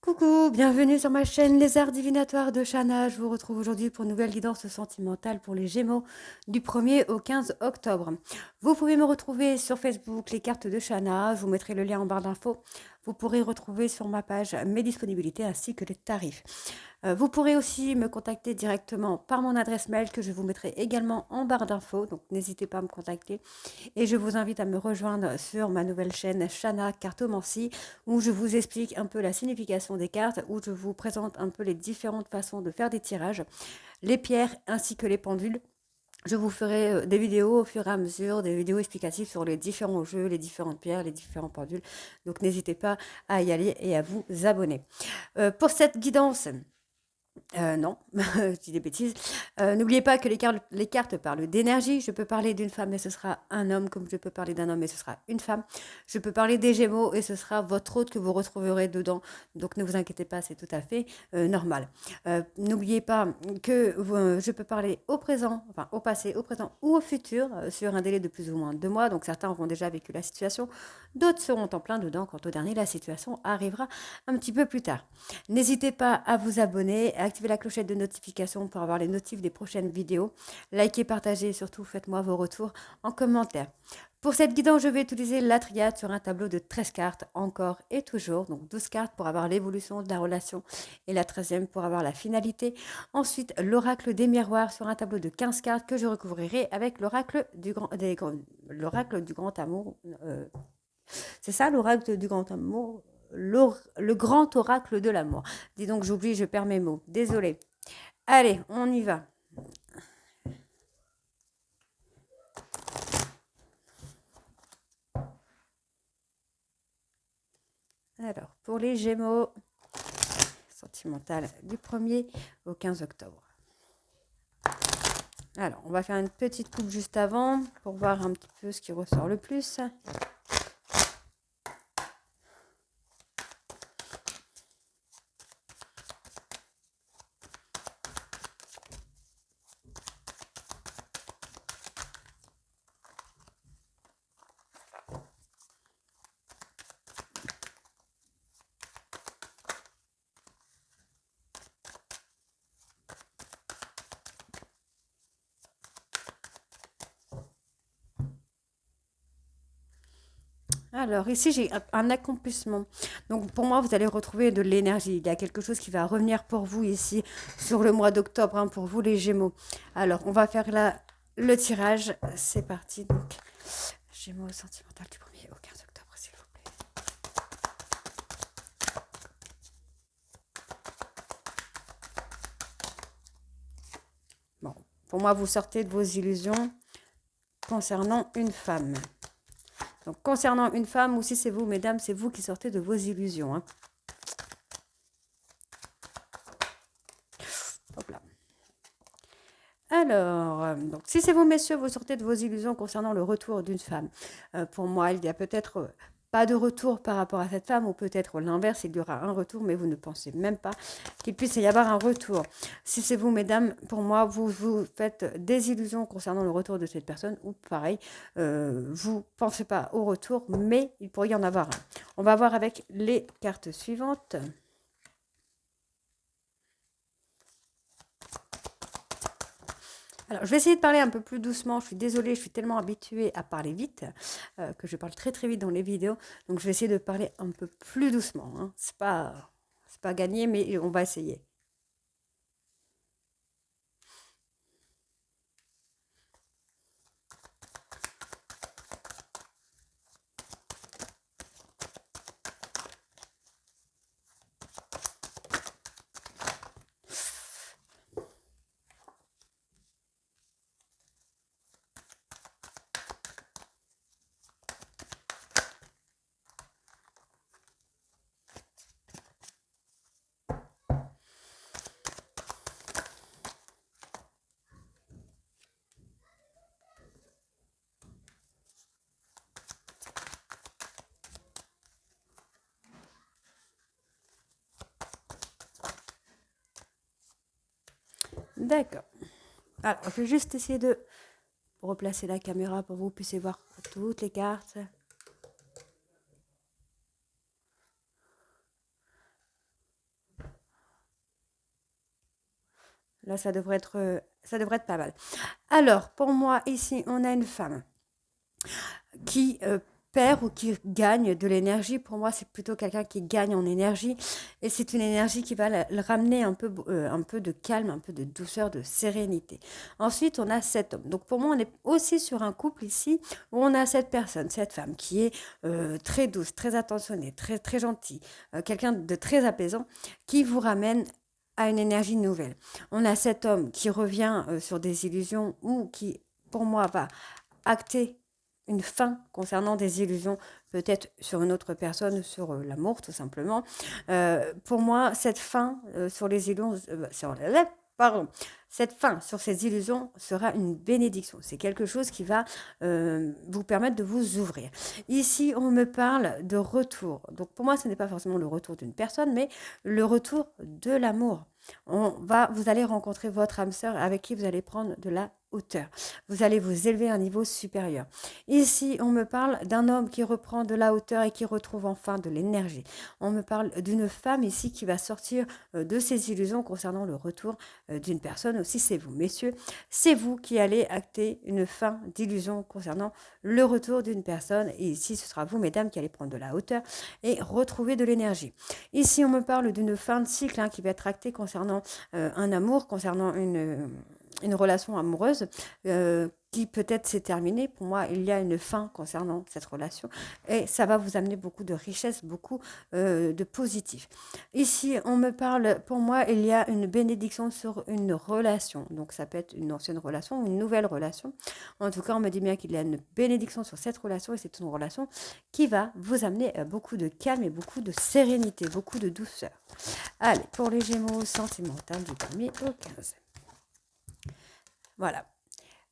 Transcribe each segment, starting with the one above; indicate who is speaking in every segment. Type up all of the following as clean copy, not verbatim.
Speaker 1: Coucou, bienvenue sur ma chaîne Les Arts Divinatoires de Shana. Je vous retrouve aujourd'hui pour une nouvelle guidance sentimentale pour les Gémeaux du 1er au 15 octobre. Vous pouvez me retrouver sur Facebook, les cartes de Shana. Je vous mettrai le lien en barre d'infos. Vous pourrez retrouver sur ma page mes disponibilités ainsi que les tarifs. Vous pourrez aussi me contacter directement par mon adresse mail que je vous mettrai également en barre d'infos. Donc n'hésitez pas à me contacter. Et je vous invite à me rejoindre sur ma nouvelle chaîne Shana Cartomancie où je vous explique un peu la signification des cartes, où je vous présente un peu les différentes façons de faire des tirages, les pierres ainsi que les pendules. Je vous ferai des vidéos au fur et à mesure, des vidéos explicatives sur les différents jeux, les différentes pierres, les différents pendules. Donc n'hésitez pas à y aller et à vous abonner. Pour cette guidance, non, je dis des bêtises. N'oubliez pas que les cartes parlent d'énergie. Je peux parler d'une femme et ce sera un homme, comme je peux parler d'un homme et ce sera une femme. Je peux parler des Gémeaux et ce sera votre hôte que vous retrouverez dedans. Donc ne vous inquiétez pas, c'est tout à fait normal. N'oubliez pas que je peux parler au présent, enfin au passé, au présent ou au futur sur un délai de plus ou moins 2 mois. Donc certains auront déjà vécu la situation, d'autres seront en plein dedans. Quant au dernier, la situation arrivera un petit peu plus tard. N'hésitez pas à vous abonner, à activer la clochette de notification pour avoir les notifs des prochaines vidéos. Likez, partagez et surtout faites-moi vos retours en commentaire. Pour cette guidance, je vais utiliser la triade sur un tableau de 13 cartes, encore et toujours. Donc 12 cartes pour avoir l'évolution de la relation et la 13e pour avoir la finalité. Ensuite, l'oracle des miroirs sur un tableau de 15 cartes que je recouvrirai avec l'oracle du grand amour. C'est ça, l'oracle du grand amour, le grand oracle de l'amour. Dis donc, j'oublie, je perds mes mots. Désolée. Allez, on y va. Alors, pour les Gémeaux, sentimental du 1er au 15 octobre. Alors, on va faire une petite coupe juste avant pour voir un petit peu ce qui ressort le plus. Alors, ici, j'ai un accomplissement. Donc, pour moi, vous allez retrouver de l'énergie. Il y a quelque chose qui va revenir pour vous ici sur le mois d'octobre, hein, pour vous les Gémeaux. Alors, on va faire là le tirage. C'est parti. Donc, Gémeaux sentimental du 1er au 15 octobre, s'il vous plaît. Bon, pour moi, vous sortez de vos illusions concernant une femme. Donc, concernant une femme, ou si c'est vous, mesdames, c'est vous qui sortez de vos illusions. Hein. Hop là. Alors, donc, si c'est vous, messieurs, vous sortez de vos illusions concernant le retour d'une femme. Pour moi, il y a peut-être pas de retour par rapport à cette femme, ou peut-être l'inverse, il y aura un retour, mais vous ne pensez même pas qu'il puisse y avoir un retour. Si c'est vous, mesdames, pour moi, vous faites des illusions concernant le retour de cette personne, ou pareil, vous ne pensez pas au retour, mais il pourrait y en avoir un. On va voir avec les cartes suivantes. Alors, je vais essayer de parler un peu plus doucement. Je suis désolée, je suis tellement habituée à parler vite que je parle très très vite dans les vidéos. Donc, je vais essayer de parler un peu plus doucement. Hein. C'est pas gagné, mais on va essayer. D'accord. Alors, je vais juste essayer de replacer la caméra pour que vous puissiez voir toutes les cartes. Là, ça devrait être pas mal. Alors, pour moi, ici, on a une femme qui perd ou qui gagne de l'énergie. Pour moi, c'est plutôt quelqu'un qui gagne en énergie. Et c'est une énergie qui va le ramener un peu de calme, un peu de douceur, de sérénité. Ensuite, on a cet homme. Donc, pour moi, on est aussi sur un couple ici où on a cette personne, cette femme qui est très douce, très attentionnée, très, très gentille, quelqu'un de très apaisant qui vous ramène à une énergie nouvelle. On a cet homme qui revient sur des illusions ou qui, pour moi, va acter une fin concernant des illusions, peut-être sur une autre personne, sur l'amour tout simplement. Pour moi, cette fin sur les illusions, pardon, cette fin sur ces illusions sera une bénédiction. C'est quelque chose qui va vous permettre de vous ouvrir. Ici, on me parle de retour. Donc pour moi, ce n'est pas forcément le retour d'une personne, mais le retour de l'amour. Vous allez rencontrer votre âme sœur avec qui vous allez prendre de la hauteur. Vous allez vous élever à un niveau supérieur. Ici, on me parle d'un homme qui reprend de la hauteur et qui retrouve enfin de l'énergie. On me parle d'une femme ici qui va sortir de ses illusions concernant le retour d'une personne. Aussi, c'est vous, messieurs. C'est vous qui allez acter une fin d'illusion concernant le retour d'une personne. Et ici, ce sera vous, mesdames, qui allez prendre de la hauteur et retrouver de l'énergie. Ici, on me parle d'une fin de cycle qui va être actée concernant un amour, concernant une relation amoureuse qui peut-être s'est terminée. Pour moi, il y a une fin concernant cette relation et ça va vous amener beaucoup de richesse, beaucoup de positif. Ici, on me parle, pour moi, il y a une bénédiction sur une relation. Donc, ça peut être une ancienne relation, une nouvelle relation. En tout cas, on me dit bien qu'il y a une bénédiction sur cette relation et c'est une relation qui va vous amener beaucoup de calme et beaucoup de sérénité, beaucoup de douceur. Allez, pour les Gémeaux sentimentales du 1er au 15. Voilà.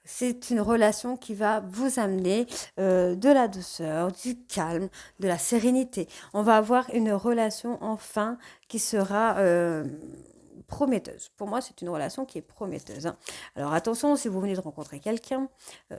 Speaker 1: C'est une relation qui va vous amener de la douceur, du calme, de la sérénité. On va avoir une relation enfin qui sera prometteuse. Pour moi, c'est une relation qui est prometteuse. Alors attention, si vous venez de rencontrer quelqu'un,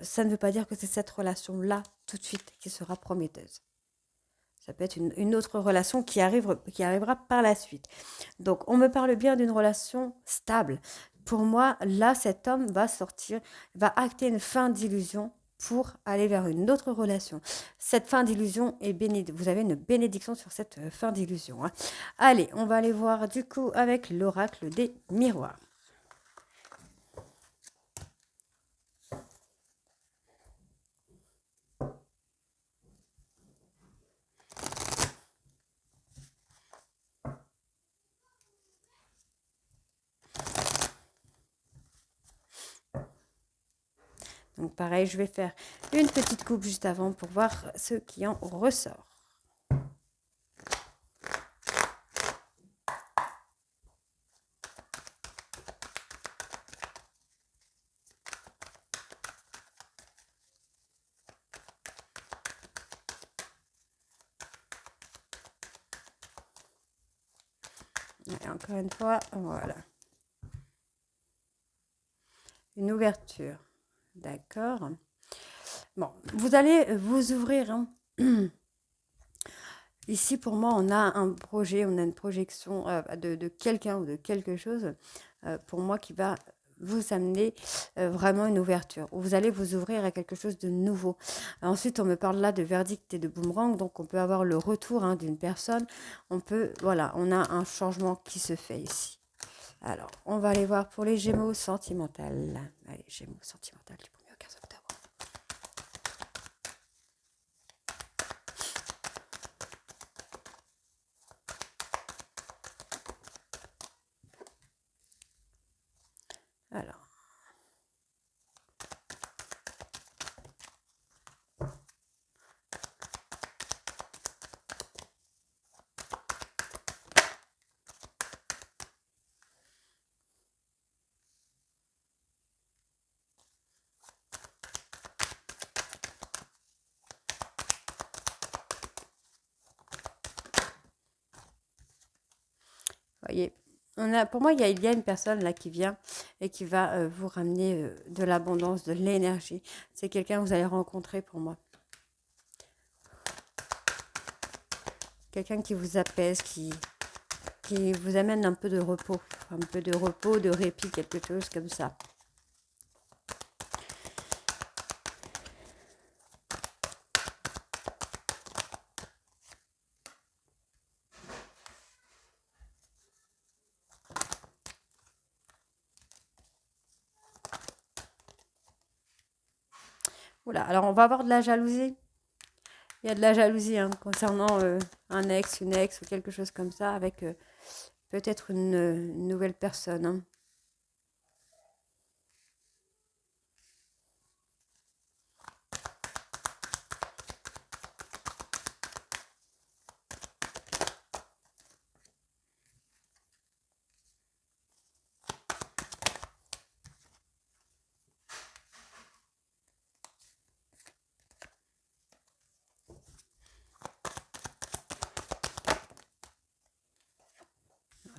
Speaker 1: ça ne veut pas dire que c'est cette relation-là tout de suite qui sera prometteuse. Ça peut être une autre relation qui arrivera par la suite. Donc, on me parle bien d'une relation stable. Pour moi, là, cet homme va sortir, va acter une fin d'illusion pour aller vers une autre relation. Cette fin d'illusion est bénédiction. Vous avez une bénédiction sur cette fin d'illusion. Allez, on va aller voir du coup avec l'oracle des miroirs. Donc pareil, je vais faire une petite coupe juste avant pour voir ce qui en ressort. Et encore une fois, voilà. Une ouverture. D'accord. Bon, vous allez vous ouvrir. Ici, pour moi, on a un projet, on a une projection de quelqu'un ou de quelque chose, pour moi, qui va vous amener vraiment une ouverture. Vous allez vous ouvrir à quelque chose de nouveau. Ensuite, on me parle là de verdict et de boomerang, donc on peut avoir le retour d'une personne. Voilà, on a un changement qui se fait ici. Alors, on va aller voir pour les Gémeaux sentimentales. Allez, Gémeaux sentimentales du 1er au 15 octobre. Alors. Voyez, pour moi, il y a une personne là qui vient et qui va vous ramener de l'abondance, de l'énergie. C'est quelqu'un que vous allez rencontrer pour moi. Quelqu'un qui vous apaise, qui qui vous amène un peu de repos, de répit, quelque chose comme ça. Voilà, alors on va avoir de la jalousie. Il y a de la jalousie concernant un ex, une ex ou quelque chose comme ça avec peut-être une nouvelle personne. Hein.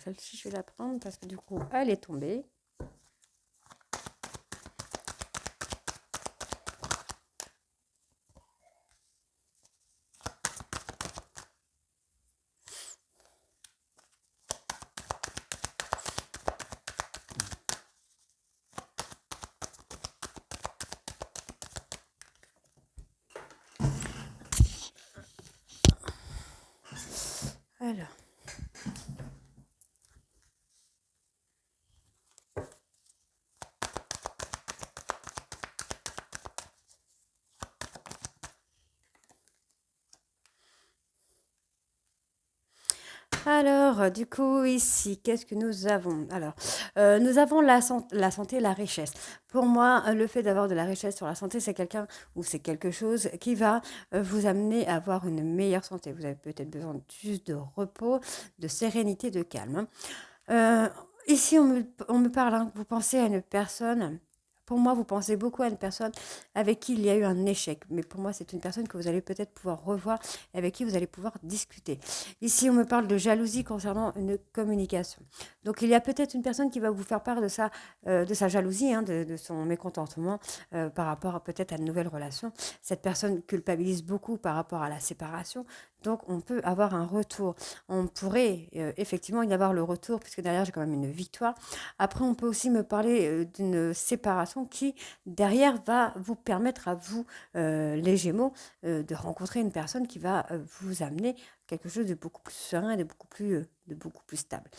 Speaker 1: Celle-ci, je vais la prendre parce que du coup, elle est tombée. Alors. Alors, du coup, ici, qu'est-ce que nous avons? Alors, nous avons la santé, la richesse. Pour moi, le fait d'avoir de la richesse sur la santé, c'est quelqu'un ou c'est quelque chose qui va vous amener à avoir une meilleure santé. Vous avez peut-être besoin de juste de repos, de sérénité, de calme. Hein. Ici, on me parle, hein, vous pensez à une personne. Pour moi, vous pensez beaucoup à une personne avec qui il y a eu un échec. Mais pour moi, c'est une personne que vous allez peut-être pouvoir revoir et avec qui vous allez pouvoir discuter. Ici, on me parle de jalousie concernant une communication. Donc, il y a peut-être une personne qui va vous faire part de sa jalousie, hein, de son mécontentement par rapport à peut-être à une nouvelle relation. Cette personne culpabilise beaucoup par rapport à la séparation. Donc, on peut avoir un retour. On pourrait effectivement y avoir le retour, puisque derrière, j'ai quand même une victoire. Après, on peut aussi me parler d'une séparation qui, derrière, va vous permettre à vous, les Gémeaux, de rencontrer une personne qui va vous amener quelque chose de beaucoup plus serein et de beaucoup plus stable.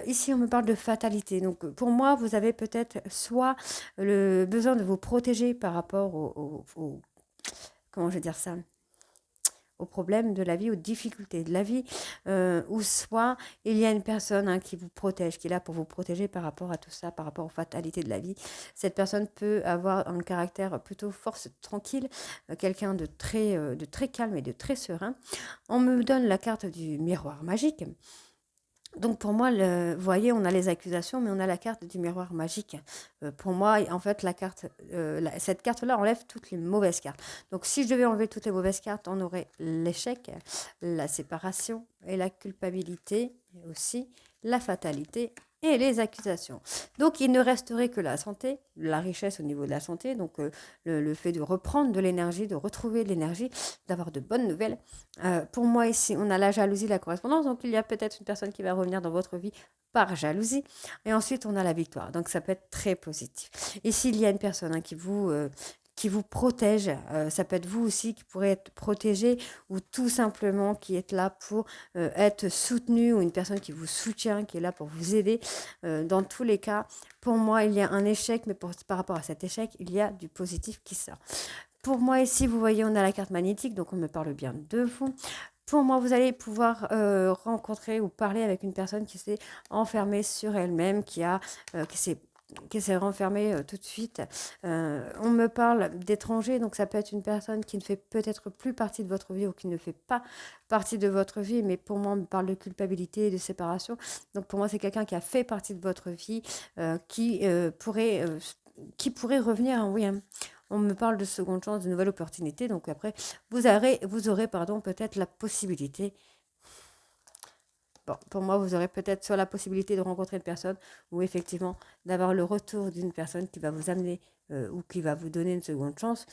Speaker 1: Ici, on me parle de fatalité. Donc, pour moi, vous avez peut-être soit le besoin de vous protéger par rapport comment je vais dire ça? Aux problèmes de la vie, aux difficultés de la vie, ou soit il y a une personne qui vous protège, qui est là pour vous protéger par rapport à tout ça, par rapport aux fatalités de la vie. Cette personne peut avoir un caractère plutôt force, tranquille, quelqu'un de très calme et de très serein. On me donne la carte du miroir magique. Donc pour moi, vous voyez, on a les accusations, mais on a la carte du miroir magique. Pour moi, en fait, cette carte-là enlève toutes les mauvaises cartes. Donc si je devais enlever toutes les mauvaises cartes, on aurait l'échec, la séparation et la culpabilité, et aussi la fatalité et les accusations. Donc il ne resterait que la santé, la richesse au niveau de la santé, donc le fait de reprendre de l'énergie, de retrouver de l'énergie, d'avoir de bonnes nouvelles. Pour moi, ici, on a la jalousie, la correspondance. Donc, il y a peut-être une personne qui va revenir dans votre vie par jalousie. Et ensuite, on a la victoire. Donc, ça peut être très positif. Ici, il y a une personne qui vous protège. Ça peut être vous aussi qui pourrez être protégé ou tout simplement qui est là pour être soutenu ou une personne qui vous soutient, qui est là pour vous aider. Dans tous les cas, pour moi, il y a un échec, mais par rapport à cet échec, il y a du positif qui sort. Pour moi, ici, vous voyez, on a la carte magnétique, donc on me parle bien de vous. Pour moi, vous allez pouvoir rencontrer ou parler avec une personne qui s'est enfermée sur elle-même, qui s'est renfermée tout de suite. On me parle d'étrangers, donc ça peut être une personne qui ne fait peut-être plus partie de votre vie ou qui ne fait pas partie de votre vie, mais pour moi, on me parle de culpabilité et de séparation. Donc pour moi, c'est quelqu'un qui a fait partie de votre vie, qui pourrait revenir, hein, oui, hein. On me parle de seconde chance, de nouvelles opportunités. Donc après, vous aurez peut-être la possibilité. Bon, pour moi, vous aurez peut-être soit la possibilité de rencontrer une personne ou effectivement d'avoir le retour d'une personne qui va vous amener ou qui va vous donner une seconde chance.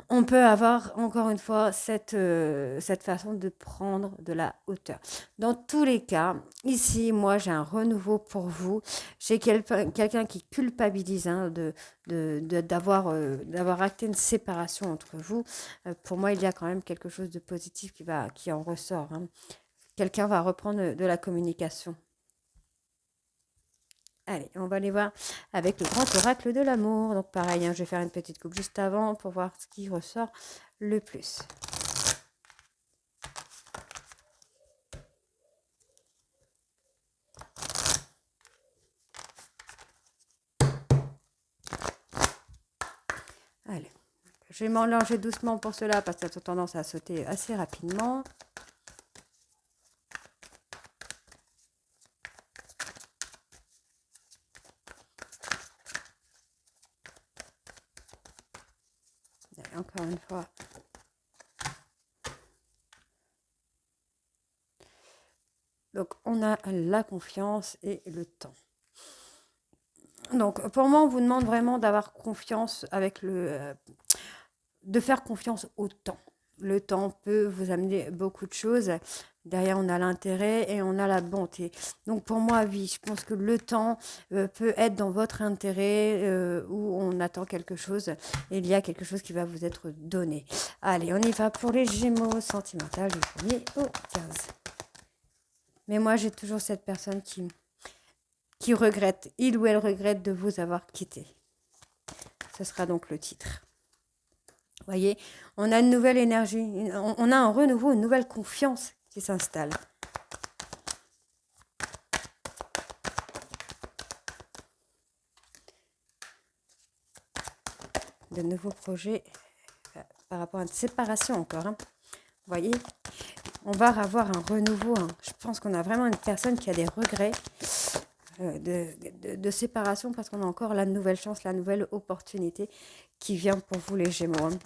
Speaker 1: On peut avoir, encore une fois, cette façon de prendre de la hauteur. Dans tous les cas, ici, moi, j'ai un renouveau pour vous. J'ai quelqu'un qui culpabilise hein, d'avoir acté une séparation entre vous. Pour moi, il y a quand même quelque chose de positif qui en ressort. Hein. Quelqu'un va reprendre de la communication. Allez, on va aller voir avec le grand oracle de l'amour. Donc pareil, hein, je vais faire une petite coupe juste avant pour voir ce qui ressort le plus. Allez, je vais m'enlanger doucement pour cela parce que ça a tendance à sauter assez rapidement. Allez, encore une fois. Donc on a la confiance et le temps. Donc pour moi, on vous demande vraiment d'avoir confiance de faire confiance au temps. Le temps peut vous amener beaucoup de choses. Derrière, on a l'intérêt et on a la bonté. Donc pour moi, oui, je pense que le temps peut être dans votre intérêt où on attend quelque chose et il y a quelque chose qui va vous être donné. Allez, on y va pour les Gémeaux sentimentales du 1er au 15. Mais moi, j'ai toujours cette personne qui regrette, il ou elle regrette de vous avoir quitté. Ce sera donc le titre. Vous voyez, on a une nouvelle énergie, on a un renouveau, une nouvelle confiance qui s'installe. De nouveaux projets par rapport à une séparation encore. Hein. Vous voyez, on va avoir un renouveau. Hein. Je pense qu'on a vraiment une personne qui a des regrets de séparation parce qu'on a encore la nouvelle chance, la nouvelle opportunité qui vient pour vous les Gémeaux. Hein.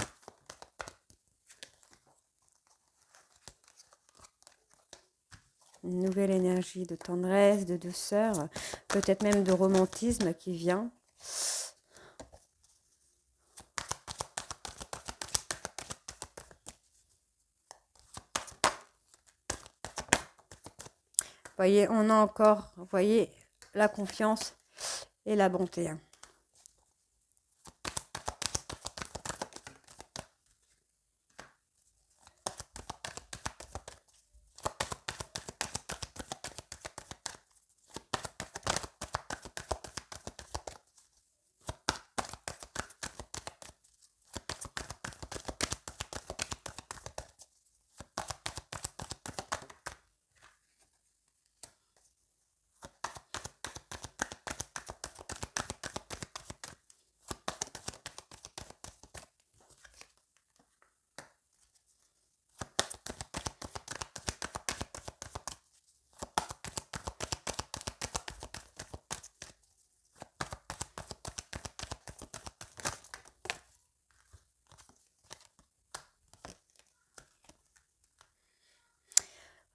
Speaker 1: Une nouvelle énergie de tendresse, de douceur, peut-être même de romantisme qui vient. Vous voyez, on a encore, vous voyez, la confiance et la bonté. Hein.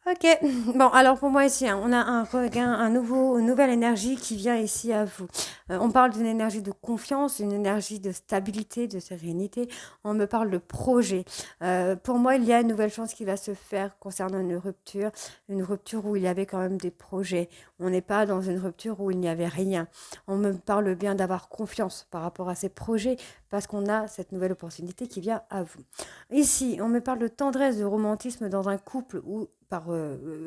Speaker 1: Ok, bon, alors pour moi ici, hein, on a un regain, une nouvelle énergie qui vient ici à vous. On parle d'une énergie de confiance, une énergie de stabilité, de sérénité. On me parle de projet. Pour moi, il y a une nouvelle chance qui va se faire concernant une rupture où il y avait quand même des projets. On n'est pas dans une rupture où il n'y avait rien. On me parle bien d'avoir confiance par rapport à ces projets parce qu'on a cette nouvelle opportunité qui vient à vous. Ici, on me parle de tendresse, de romantisme dans un couple où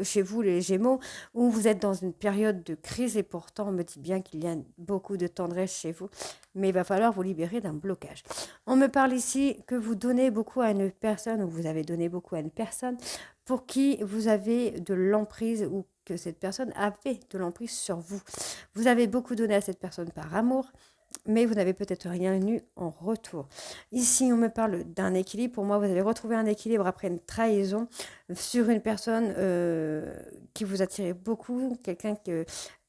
Speaker 1: chez vous les Gémeaux, où vous êtes dans une période de crise et pourtant on me dit bien qu'il y a beaucoup de tendresse chez vous, mais il va falloir vous libérer d'un blocage. On me parle ici que vous donnez beaucoup à une personne ou vous avez donné beaucoup à une personne pour qui vous avez de l'emprise ou que cette personne avait de l'emprise sur vous. Vous avez beaucoup donné à cette personne par amour, mais vous n'avez peut-être rien eu en retour. Ici, on me parle d'un équilibre. Pour moi, vous avez retrouvé un équilibre après une trahison sur une personne qui vous attirait beaucoup,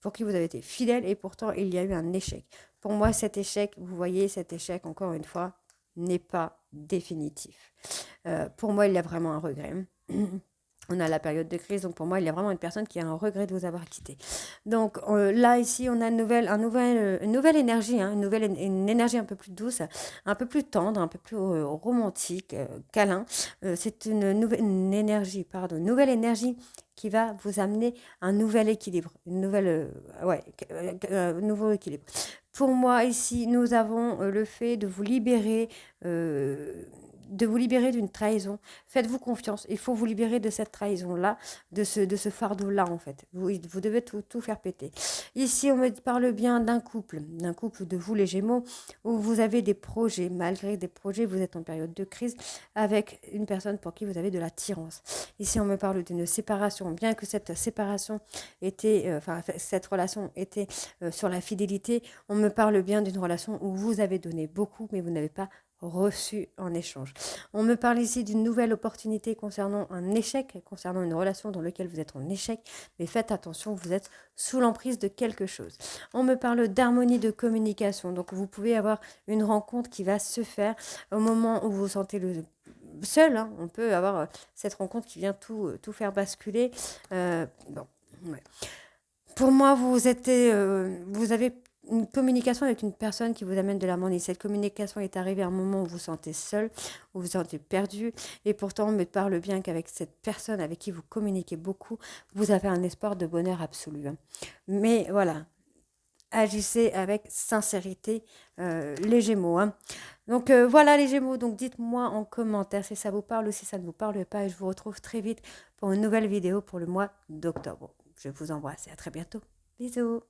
Speaker 1: pour qui vous avez été fidèle et pourtant il y a eu un échec. Pour moi, cet échec, vous voyez, cet échec, encore une fois, n'est pas définitif. Pour moi, il y a vraiment un regret. On a la période de crise, donc pour moi, il y a vraiment une personne qui a un regret de vous avoir quitté. Donc là, ici, on a une nouvelle énergie, hein, une énergie un peu plus douce, un peu plus tendre, un peu plus romantique, câlin. C'est une énergie, pardon, une nouvelle énergie qui va vous amener un nouvel équilibre, nouveau équilibre. Pour moi, ici, nous avons le fait de vous libérer d'une trahison. Faites-vous confiance. Il faut vous libérer de cette trahison-là, de ce fardeau-là, en fait. Vous devez tout faire péter. Ici, on me parle bien d'un couple de vous, les Gémeaux, où vous avez des projets. Malgré des projets, vous êtes en période de crise avec une personne pour qui vous avez de l'attirance. Ici, on me parle d'une séparation. Bien que cette séparation cette relation était sur la fidélité, on me parle bien d'une relation où vous avez donné beaucoup, mais vous n'avez pas reçu en échange. On me parle ici d'une nouvelle opportunité concernant un échec, concernant une relation dans laquelle vous êtes en échec, mais faites attention, vous êtes sous l'emprise de quelque chose. On me parle d'harmonie de communication, donc vous pouvez avoir une rencontre qui va se faire au moment où vous vous sentez seul, hein. On peut avoir cette rencontre qui vient tout faire basculer. Bon, ouais. Pour moi, vous avez une communication avec une personne qui vous amène de l'harmonie. Cette communication est arrivée à un moment où vous vous sentez seul, où vous vous sentez perdu, et pourtant on me parle bien qu'avec cette personne avec qui vous communiquez beaucoup, vous avez un espoir de bonheur absolu, hein. Mais voilà, agissez avec sincérité, les Gémeaux, hein. Donc voilà les Gémeaux, donc dites-moi en commentaire si ça vous parle ou si ça ne vous parle pas, et je vous retrouve très vite pour une nouvelle vidéo pour le mois d'octobre. Je vous embrasse et à très bientôt. Bisous.